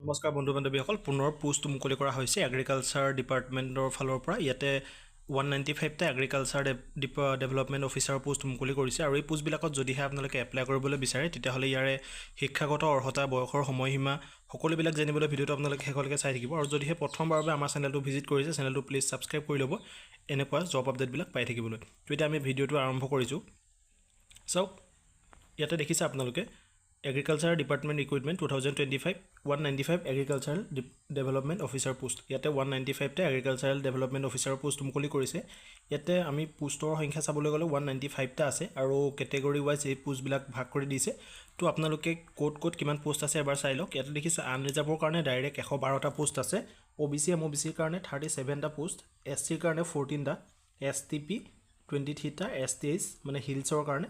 নমস্কাৰ বন্ধু বান্ধৱীসকল পুনৰ পোষ্ট মুকলি কৰা হৈছে এগ্ৰিকালচাৰ ডিপাৰ্টমেণ্টৰ ফালৰ পৰা ইয়াতে 195টা এগ্ৰিকালচাৰ ডেভেলপমেণ্ট অফিচাৰ পোষ্ট মুকলি কৰিছে আৰু এই পোষ্টবিলাকত যদিহে আপোনালোকে এপ্লাই কৰিবলৈ বিচাৰে তেতিয়াহ'লে ইয়াৰে শিক্ষাগত অৰ্হতা বয়সৰ সময়সীমা সকলোবিলাক জানিবলৈ ভিডিঅ'টো আপোনালোকে শেষলৈকে চাই থাকিব আৰু যদিহে প্ৰথমবাৰৰ বাবে আমাৰ চেনেলটো ভিজিট কৰিছে চেনেলটো প্লিজ ছাবস্ক্ৰাইব কৰি ল'ব এনেকুৱা জব আপডেটবিলাক পাই থাকিবলৈ তো এতিয়া আমি ভিডিঅ'টো আৰম্ভ কৰিছোঁ চাওক ইয়াতে দেখিছে আপোনালোকে Agriculture Department Recruitment 2025 195 Agricultural Development Officer Post ইয়াতে 195টা Agricultural Development Officer Post মুকলি কৰিছে ইয়াতে আমি পোষ্টৰ সংখ্যা চাবলৈ গ'লে 195টা আছে আৰু ক্যাটাগৰি ওয়াইজ এই পোষ্টবিলাক ভাগ কৰি দিছে তো আপোনালোকে কোড কিমান পোষ্ট আছে এবাৰ চাই লওক ইয়াতে দেখিছে আনৰিজাৰ্ভৰ কাৰণে ডাইৰেক্ট 112টা পোষ্ট আছে OBC MOBC কাৰণে 37টা পোষ্ট SC কাৰণে 14টা STP 23টা STS মানে হিলছৰ কাৰণে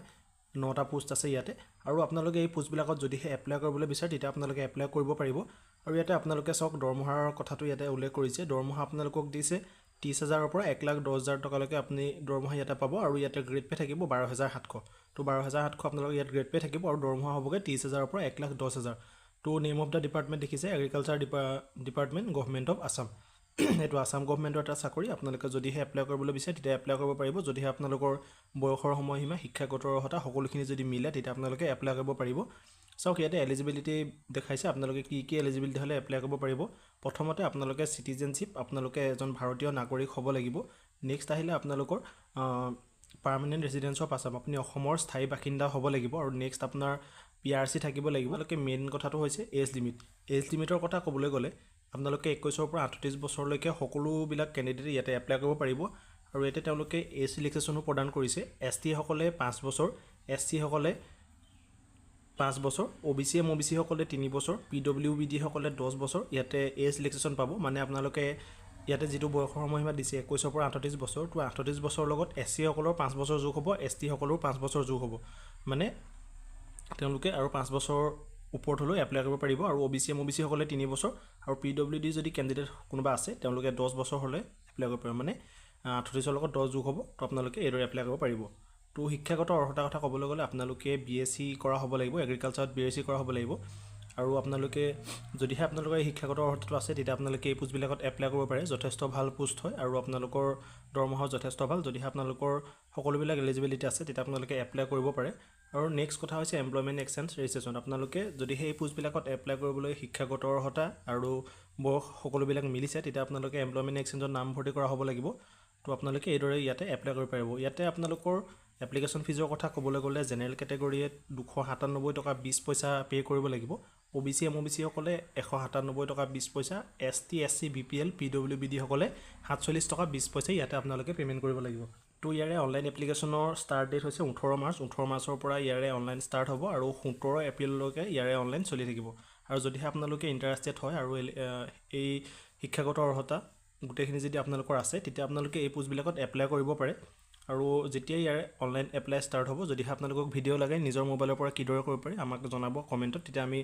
9টা পোষ্ট আছে ইয়াতে আৰু আপোনালোকে এই পোষ্টবিলাকত যদিহে এপ্লাই কৰিবলৈ বিচাৰে তেতিয়া আপোনালোকে এপ্লাই কৰিব পাৰিব আৰু ইয়াতে আপোনালোকে সক দৰমহাৰ কথাটো ইয়াতে উল্লেখ কৰিছে দৰমহা আপোনালোকক দিছে 30000 ৰ পৰা 110000 টকালৈকে আপুনি দৰমহা ইয়াতে পাব আৰু ইয়াতে গ্ৰেড পে থাকিব 12700 তো 12700 আপোনালোকৰ ইয়াত গ্ৰেড পে থাকিব আৰু দৰমহা হ'বগে 30000 ৰ পৰা 110000 তো নেম অফ দা ডিপাৰ্টমেণ্ট দেখিছে agriculture department government of Assam এটো আসাম গভৰ্নমেণ্টৰ এটা চাকৰি আপোনালোকে যদিহে এপ্লাই কৰিবলৈ বিচাৰে তেতিয়া এপ্লাই কৰিব পাৰিব যদিহে আপোনালোকৰ বয়সৰ সময়সীমা শিক্ষাগত অৰ্হতা সকলোখিনি যদি মিলে তেতিয়া আপোনালোকে এপ্লাই কৰিব পাৰিব চাওক ইয়াতে এলিজিবিলিটি দেখাইছে আপোনালোকে কি এলিজিবিলিটি হলে এপ্লাই কৰিব পাৰিব প্ৰথমতে আপোনালোকে সিটিজেনশিপ আপোনালোকে এজন ভাৰতীয় নাগৰিক হ'ব লাগিব নেক্সট আহিলে আপোনালোকৰ পাৰ্মানেন্ট ৰেজিডেন্স অফ আসাম আপুনি অসমৰ স্থায়ী বাসিন্দা হ'ব লাগিব আৰু নেক্সট আপোনাৰ PRC থাকিব লাগিব আপোনালোকে মেইন কথাটো হৈছে এজ লিমিটৰ কথা ক'বলৈ গ'লে আপোনালোকে 21 ৰ পৰা 38 বছৰলৈকে সকলোবিলাক ক্যান্ডিডেট ইয়াতে এপ্লাই কৰিব পাৰিব আৰু ইয়াতে তেওঁলোকে এজ ৰিলেক্সেশনো প্ৰদান কৰিছে ST সকলে 5 বছৰ SC সকলে 5 বছৰ OBC MOBC সকলে 3 বছৰ PWBD সকলে 10 বছৰ ইয়াতে এজ ৰিলেক্সেশন পাব মানে আপোনালোকে ইয়াতে যেটো বয়সৰ সময়সীমা দিছে 21 ৰ পৰা 38 বছৰ তো 38 বছৰৰ লগত SC সকলৰ 5 বছৰ যোগ হ'ব ST সকলৰ 5 বছৰ যোগ হ'ব মানে তেওঁলোকে আৰু 5 বছৰ ওপৰত হলো এপ্লাই কৰিব পাৰিব আৰু OBC MOBC সকলে 3 বছৰ আৰু PWD যদি ক্যান্ডিডেট কোনোবা আছে তেওঁলোকে 10 বছৰ হলে এপ্লাই কৰিব পাৰিব মানে 38 ৰ লগত 10 যোগ হ'ব তো আপোনালোকে এদৰে এপ্লাই কৰিব পাৰিব তো শিক্ষাগত অৰ্হতা কথা ক'বলৈ গ'লে আপোনালোকে BSc কৰা হ'ব লাগিব এগ্ৰিকালচাৰত BSc কৰা হ'ব লাগিব আৰু আপোনালোকে যদিহে আপোনালোকৰ শিক্ষাগত অৰ্হতাটো আছে তেতিয়া আপোনালোকে এই পোষ্টবিলাকত এপ্লাই কৰিব পাৰে যথেষ্ট ভাল পোষ্ট হয় আৰু আপোনালোকৰ দৰমহা যথেষ্ট ভাল যদিহে আপোনালোকৰ সকলোবিলাক এলিজিবিলিটি আছে তেতিয়া আপোনালোকে এপ্লাই কৰিব পাৰে আৰু নেক্সট কথা হৈছে এমপ্লয়মেন্ট এক্সচেঞ্জ ৰেজিষ্ট্ৰেচন আপোনালোকে যদিহে এই পোষ্টবিলাকত এপ্লাই কৰিবলৈ শিক্ষাগত অৰ্হতা আৰু বয়স সকলোবিলাক মিলিছে তেতিয়া আপোনালোকে এমপ্লয়মেন্ট এক্সচেঞ্জত নাম ভৰ্তি কৰা হ'ব লাগিব তো আপোনালোকে এইদৰে ইয়াতে এপ্লাই কৰিব পাৰিব ইয়াতে আপোনালোকৰ এপ্লিকেশন ফিজৰ কথা ক'বলৈ গ'লে জেনেৰেল ক্যাটাগৰিয়ে 297 টকা 20 পইচা পে কৰিব লাগিব OBC MOBC সকলে 197 টকা 20 পইচা ST SC BPL PWBD সকলে 47 টকা 20 পইচা ইয়াতে আপোনালোকে পেমেন্ট কৰিব লাগিব তো ইয়াৰে অনলাইন এপ্লিকেশনৰ ষ্টাৰ্ট ডেট হৈছে 18 মাৰ্চৰ পৰা ইয়াৰে অনলাইন ষ্টাৰ্ট হ'ব আৰু 17 এপ্ৰিললৈকে ইয়াৰে অনলাইন চলি থাকিব আৰু যদিহে আপোনালোকে ইন্টাৰেষ্টেড হয় আৰু এই শিক্ষাগত অৰ্হতা গুটেখিনি যদি আপোনালোকৰ আছে তেতিয়া আপোনালোকে এই পোষ্টবিলাকত এপ্লাই কৰিব পাৰে আৰু যেতিয়া ইয়াৰ অনলাইন এপ্লাই ষ্টাৰ্ট হ'ব যদিহে আপোনালোকক ভিডিঅ লাগে নিজৰ মোবাইলৰ পৰা কিদৰে কৰিব পাৰে আমাক জনাব কমেন্টত তেতিয়া আমি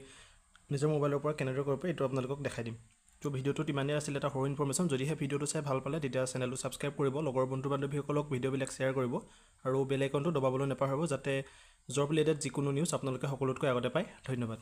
নিজৰ মোবাইলৰ পৰা কেনেদৰে কৰিব পাৰে এটো আপোনালোকক দেখাই দিম তো ভিডিঅটো ইমানেই আছিল এটা সৰু ইনফৰমেশন যদিহে ভিডিঅটো চাই ভাল পালে তেতিয়া চেনেলটো সাবস্ক্ৰাইব কৰিব লগৰ বন্ধু বান্ধৱীসকলক ভিডিঅবিলাক শ্বেয়াৰ কৰিব আৰু বেল আইকনটো দবাবলৈ নাপাহৰিব যাতে জব ৰিলেটেড যিকোনো নিউজ আপোনালোকে সকলোতকৈ আগতে পায় ধন্যবাদ